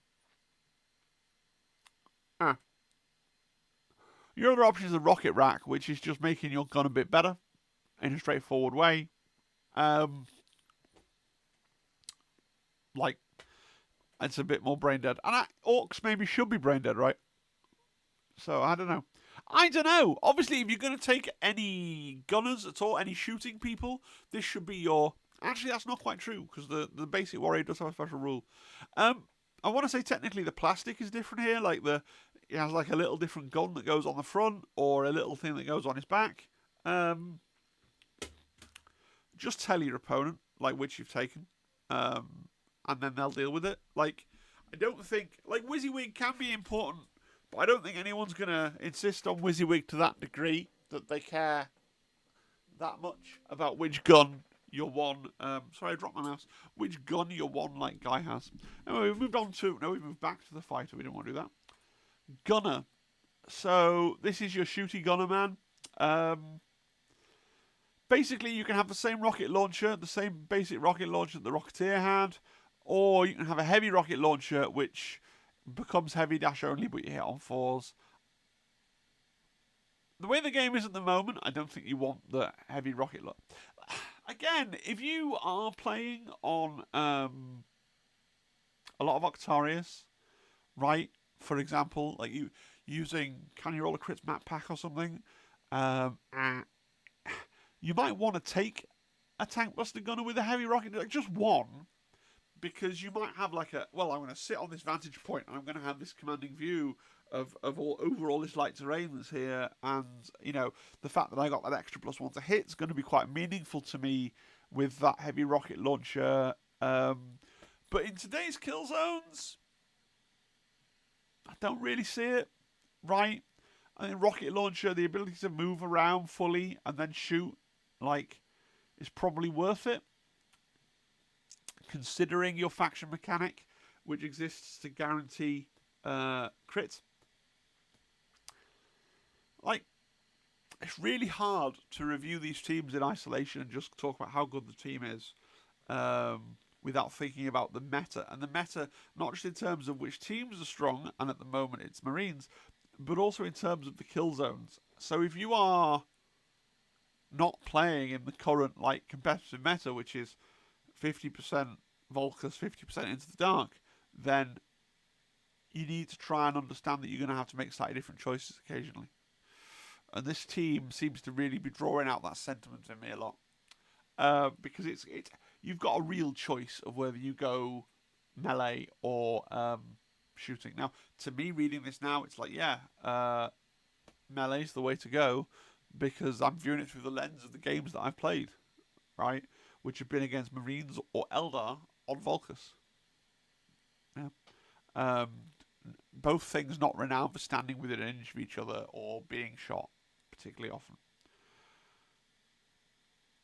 your other option is the rocket rack, which is just making your gun a bit better in a straightforward way. Like, it's a bit more brain dead. And orcs maybe should be brain dead, right? So, I don't know. Obviously, if you're going to take any gunners at all, any shooting people, this should be your... Actually, that's not quite true, because the basic warrior does have a special rule. I want to say technically the plastic is different here. Like, it has like a little different gun that goes on the front, or a little thing that goes on his back. Just tell your opponent, like, which you've taken. And then they'll deal with it. Like, I don't think... Like, WYSIWYG can be important, but I don't think anyone's going to insist on WYSIWYG to that degree that they care that much about which gun your one... sorry, I dropped my mouse. Which gun your one, like, guy has. Anyway, we've moved on to... No, we've moved back to the fighter. We didn't want to do that. Gunner. So, this is your shooty gunner, man. Basically, you can have the same rocket launcher, the same basic rocket launcher that the Rokkiteer had, or you can have a heavy rocket launcher, which becomes heavy dash only, but you hit on 4s. The way the game is at the moment, I don't think you want the heavy rocket launcher. Again, if you are playing on a lot of Octarius, right, for example, like you using Can You Roll a Crits map pack or something, you might want to take a tank buster gunner with a heavy rocket, like just one, because you might have like I'm going to sit on this vantage point and I'm going to have this commanding view of all this light terrain that's here, and you know the fact that I got that extra +1 to hit is going to be quite meaningful to me with that heavy rocket launcher. But in today's kill zones, I don't really see it. Right? I think rocket launcher, the ability to move around fully and then shoot, like, is probably worth it, considering your faction mechanic, which exists to guarantee crits. Like, it's really hard to review these teams in isolation and just talk about how good the team is without thinking about the meta. And the meta, not just in terms of which teams are strong, and at the moment it's Marines, but also in terms of the kill zones. So if you are not playing in the current like competitive meta, which is 50% Volkers, 50% Into the Dark, then you need to try and understand that you're going to have to make slightly different choices occasionally. and this team seems to really be drawing out that sentiment in me a lot. Because it's you've got a real choice of whether you go melee or shooting. Now, to me, reading this now, it's like, melee's the way to go, because I'm viewing it through the lens of the games that I've played, right? Which have been against Marines or Eldar on Volkus. Yeah. Both things not renowned for standing within an inch of each other or being shot particularly often.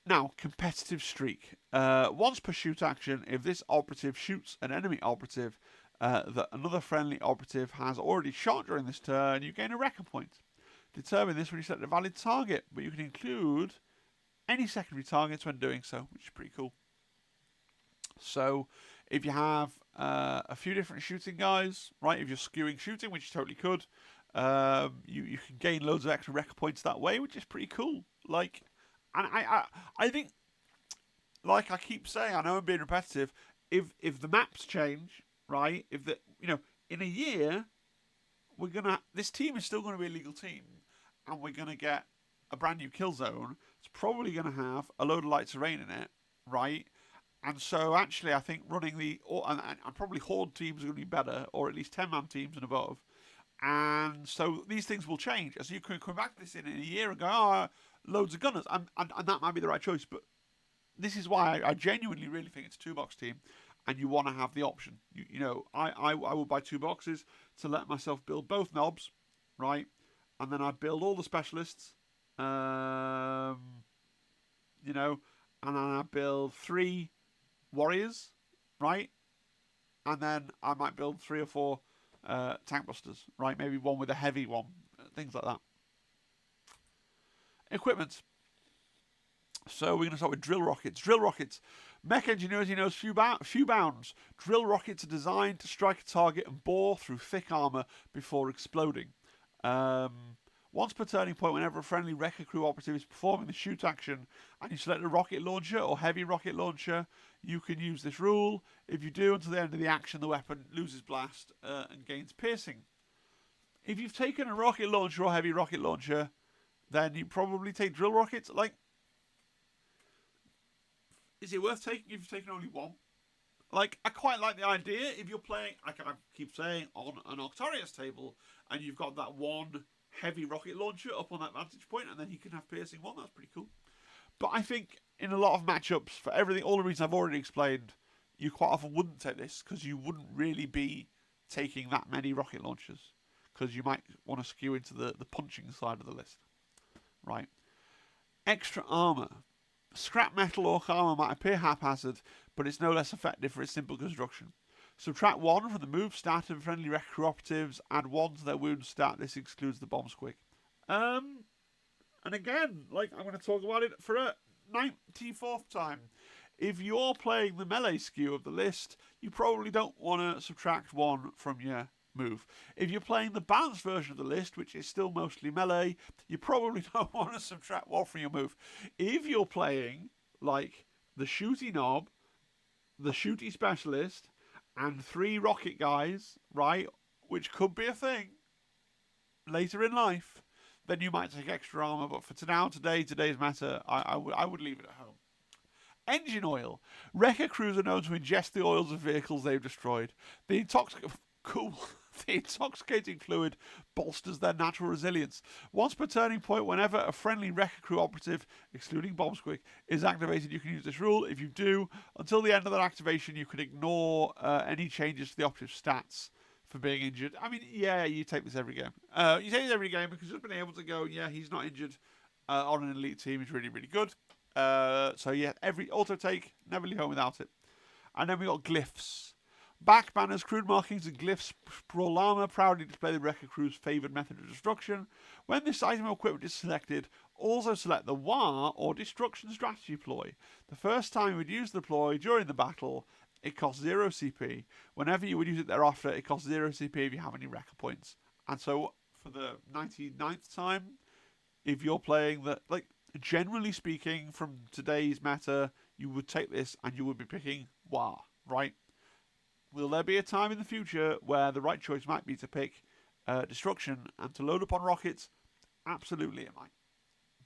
Now, competitive streak. Once per shoot action, if this operative shoots an enemy operative that another friendly operative has already shot during this turn, you gain a Wrecka point. Determine this when you select a valid target, but you can include any secondary targets when doing so, which is pretty cool. So, if you have a few different shooting guys, right, if you're skewing shooting, which you totally could, you can gain loads of extra Wrecka points that way, which is pretty cool. Like, and I think, like I keep saying, I know I'm being repetitive, if the maps change, right, if the, in a year, this team is still going to be a legal team, and we're going to get a brand new kill zone. It's probably going to have a load of light terrain in it, right? And so actually I think running and probably horde teams are going to be better, or at least 10-man teams and above. And so these things will change. So you can come back to this in a year and go, loads of gunners, and that might be the right choice. But this is why I genuinely really think it's a 2-box team, and you want to have the option. I will buy 2 boxes to let myself build both knobs, right? And then I build all the specialists, and then I build 3 warriors, right? And then I might build 3 or 4 tank busters, right? Maybe one with a heavy one, things like that. Equipment. So we're going to start with drill rockets. Drill rockets. Mech ingenuity knows few bounds. Drill rockets are designed to strike a target and bore through thick armour before exploding. Once per turning point, whenever a friendly Wrecka Krew operative is performing the shoot action and you select a rocket launcher or heavy rocket launcher, you can use this rule. If you do, until the end of the action, the weapon loses blast and gains piercing. If you've taken a rocket launcher or heavy rocket launcher, then you probably take drill rockets. Like, is it worth taking if you've taken only one? Like, I quite like the idea. If you're playing, I keep saying, on an Octarius table, and you've got that one heavy rocket launcher up on that vantage point, and then he can have piercing one. That's pretty cool. But I think in a lot of matchups, for everything, all the reasons I've already explained, you quite often wouldn't take this because you wouldn't really be taking that many rocket launchers, because you might want to skew into the punching side of the list, right? Extra armor. Scrap metal or armor might appear haphazard, but it's no less effective for its simple construction. Subtract 1 from the move stat of friendly Wrecka Krew operatives, add 1 to their wound stat. This excludes the bomb squig. And again, like, I'm going to talk about it for a 94th time. If you're playing the melee skew of the list, you probably don't want to subtract 1 from your move. If you're playing the balanced version of the list, which is still mostly melee, you probably don't want to subtract 1 from your move. If you're playing, like, the shooty knob, the shooty specialist, and 3 rocket guys, right, which could be a thing later in life, then you might take extra armor. But for today's meta, I would leave it at home. Engine oil. Wrecka Krews are known to ingest the oils of vehicles they've destroyed. The intoxicating fluid bolsters their natural resilience. Once per turning point, whenever a friendly Wrecka Krew operative, excluding bomb squig, is activated, you can use this rule. If you do, until the end of that activation, you can ignore any changes to the operative's stats for being injured. I mean, yeah, you take this every game. You take this every game because just being able to go, yeah, he's not injured on an elite team is really, really good. So yeah, every auto take, never leave home without it. And then we got glyphs. Back banners, crude markings, and glyphs sprawl armor proudly display the Wrecka Krew's favoured method of destruction. When this item of equipment is selected, also select the WAR or Destruction Strategy ploy. The first time you would use the ploy during the battle, it costs 0 CP. Whenever you would use it thereafter, it costs 0 CP if you have any Wrecka points. And so for the 99th time, if you're playing the, like, generally speaking, from today's meta, you would take this and you would be picking WAR, right? Will there be a time in the future where the right choice might be to pick Destruction and to load up on rockets? Absolutely it might.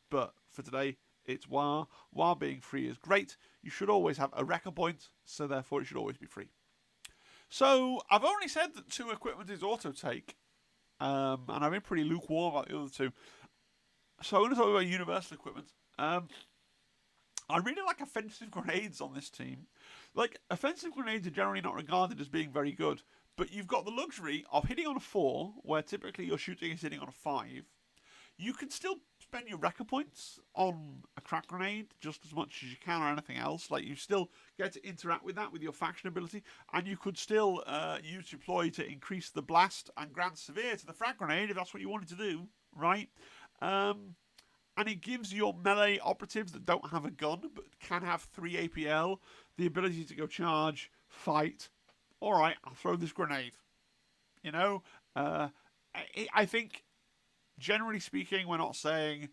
But for today, it's War. War being free is great. You should always have a Wrecka point, so therefore it should always be free. So I've already said that 2 equipment is auto take, and I've been pretty lukewarm about the other 2. So I'm going to talk about universal equipment. I really like offensive grenades on this team. Like, offensive grenades are generally not regarded as being very good, but you've got the luxury of hitting on a 4, where typically your shooting is hitting on a 5. You can still spend your Wrecka points on a crack grenade just as much as you can or anything else. Like, you still get to interact with that with your faction ability, and you could still use your ploy to increase the blast and grant severe to the frag grenade if that's what you wanted to do, right? And it gives your melee operatives that don't have a gun but can have 3 APL the ability to go charge, fight. Alright, I'll throw this grenade. You know? I think, generally speaking, we're not saying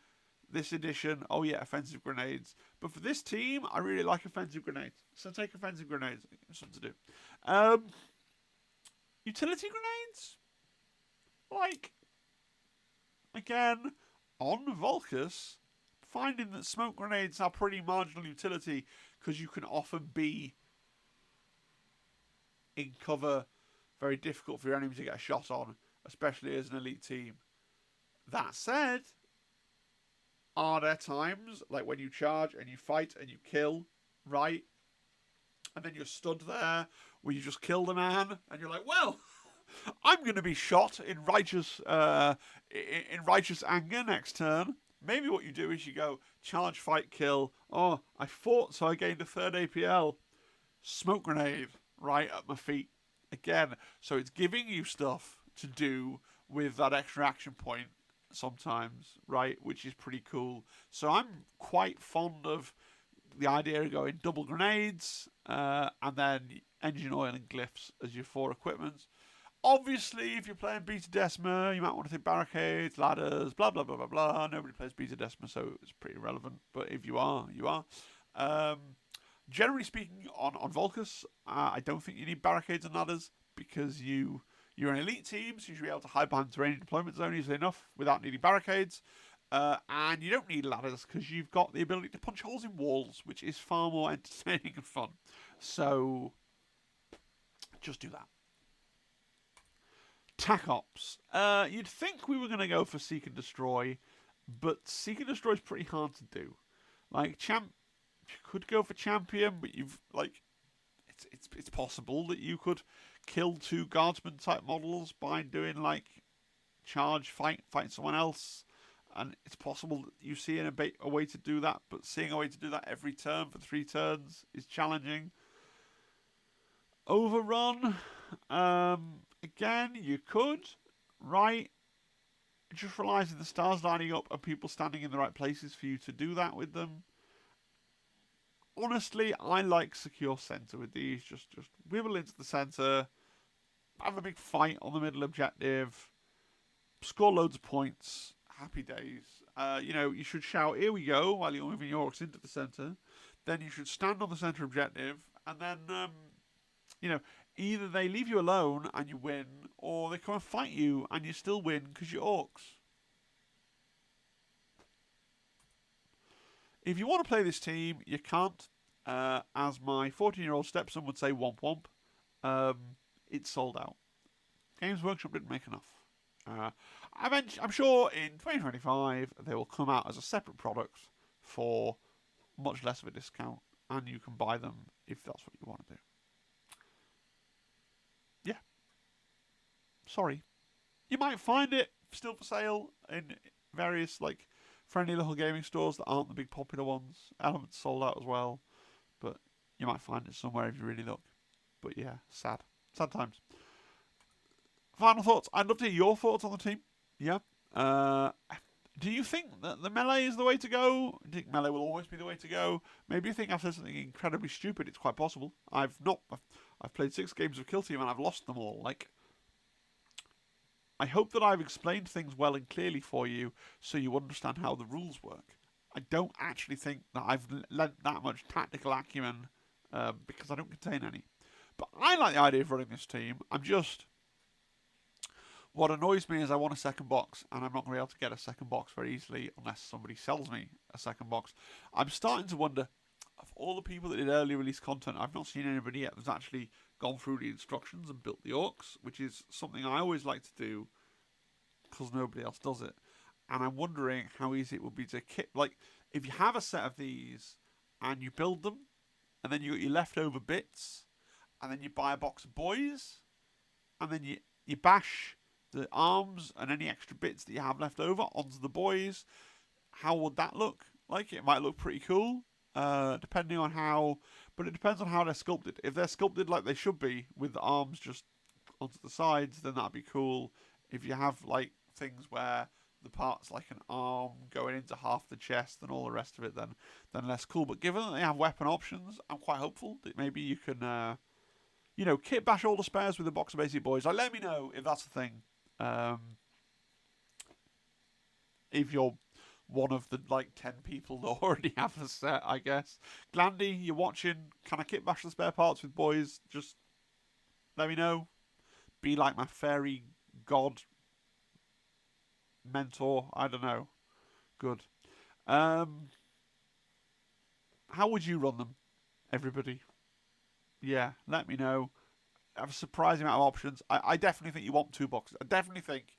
this edition, oh yeah, offensive grenades. But for this team, I really like offensive grenades. So take offensive grenades. Something to do. Utility grenades? Like, again, on Volcus, finding that smoke grenades are pretty marginal utility because you can often be in cover, very difficult for your enemy to get a shot on, especially as an elite team. That said, are there times, like when you charge and you fight and you kill, right? And then you're stood there where you just killed a man and you're like, well, I'm going to be shot in righteous anger next turn. Maybe what you do is you go charge, fight, kill. Oh, I fought, so I gained a 3rd APL. Smoke grenade right at my feet again. So it's giving you stuff to do with that extra action point sometimes, right? Which is pretty cool. So I'm quite fond of the idea of going double grenades and then engine oil and glyphs as your 4 equipment. Obviously, if you're playing Beta Decima, you might want to take barricades, ladders, blah, blah, blah, blah, blah. Nobody plays Beta Decima, so it's pretty irrelevant. But if you are, you are. Generally speaking, on Volcus, I don't think you need barricades and ladders because you're an elite team, so you should be able to hide behind terrain deployment zone easily enough without needing barricades. And you don't need ladders because you've got the ability to punch holes in walls, which is far more entertaining and fun. So, just do that. Tac Ops. You'd think we were going to go for Seek and Destroy, but Seek and Destroy is pretty hard to do. Like, you could go for Champion, but it's possible that you could kill 2 Guardsman type models by doing like charge, fight someone else, and it's possible that you see a way to do that, but seeing a way to do that every turn for 3 turns is challenging. Overrun. Again, you could, right? It just relies on the stars lining up and people standing in the right places for you to do that with them. Honestly, I like secure center with these. Just wibble into the center, have a big fight on the middle objective, score loads of points. Happy days. You should shout, "Here we go!" while you're moving your orcs into the center. Then you should stand on the center objective, and then either they leave you alone and you win, or they come and fight you and you still win because you're orcs. If you want to play this team, you can't. As my 14-year-old stepson would say, womp womp. It's sold out. Games Workshop didn't make enough. I'm sure in 2025 they will come out as a separate product for much less of a discount, and you can buy them if that's what you want to do. Yeah. Sorry. You might find it still for sale in various friendly little gaming stores that aren't the big popular ones. Elements sold out as well, but you might find it somewhere if you really look. But yeah, sad times. Final thoughts. I'd love to hear your thoughts on the team. Yeah. Do you think that the melee is the way to go? Do you think melee will always be the way to go? Maybe you think I've said something incredibly stupid. It's quite possible. I've played 6 games of Kill Team and I've lost them all. I hope that I've explained things well and clearly for you so you understand how the rules work. I don't actually think that I've lent that much tactical acumen because I don't contain any. But I like the idea of running this team. I'm just What annoys me is I want a second box, and I'm not going to be able to get a second box very easily unless somebody sells me a second box. I'm starting to wonder, of all the people that did early release content, I've not seen anybody yet that's actually gone through the instructions and built the orcs, which is something I always like to do because nobody else does it. And I'm wondering how easy it would be to kit. Like, if you have a set of these and you build them, and then you got your leftover bits, and then you buy a box of boys, and then you bash the arms and any extra bits that you have left over onto the boys. How would that look? Like, it might look pretty cool, depending on how. But it depends on how they're sculpted. If they're sculpted like they should be, with the arms just onto the sides, then that'd be cool. If you have like things where the part's like an arm going into half the chest and all the rest of it, then less cool. But given that they have weapon options, I'm quite hopeful that maybe you can, kit bash all the spares with a box of basic boys. Like, let me know if that's a thing. If you're one of the like 10 people that already have the set, I guess. Glandy, you're watching. Can I kit bash the spare parts with boys? Just let me know. Be like my fairy god mentor. I don't know. Good. How would you run them, everybody? Yeah, let me know. I have a surprising amount of options. I definitely think you want 2 boxes. I definitely think,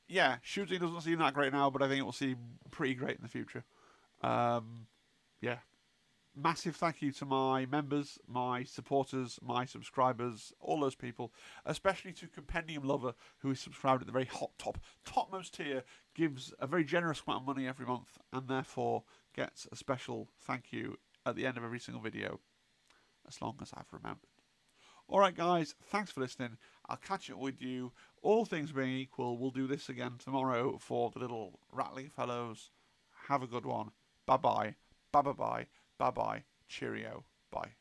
yeah, shooting doesn't seem that great now, but I think it will seem pretty great in the future. Yeah. Massive thank you to my members, my supporters, my subscribers, all those people, especially to Compendium Lover, who is subscribed at the very topmost tier, gives a very generous amount of money every month, and therefore gets a special thank you at the end of every single video, as long as I've remembered. Alright guys, thanks for listening. I'll catch up with you. All things being equal, we'll do this again tomorrow for the little rattling fellows. Have a good one. Bye bye. Bye bye bye. Bye bye. Cheerio. Bye.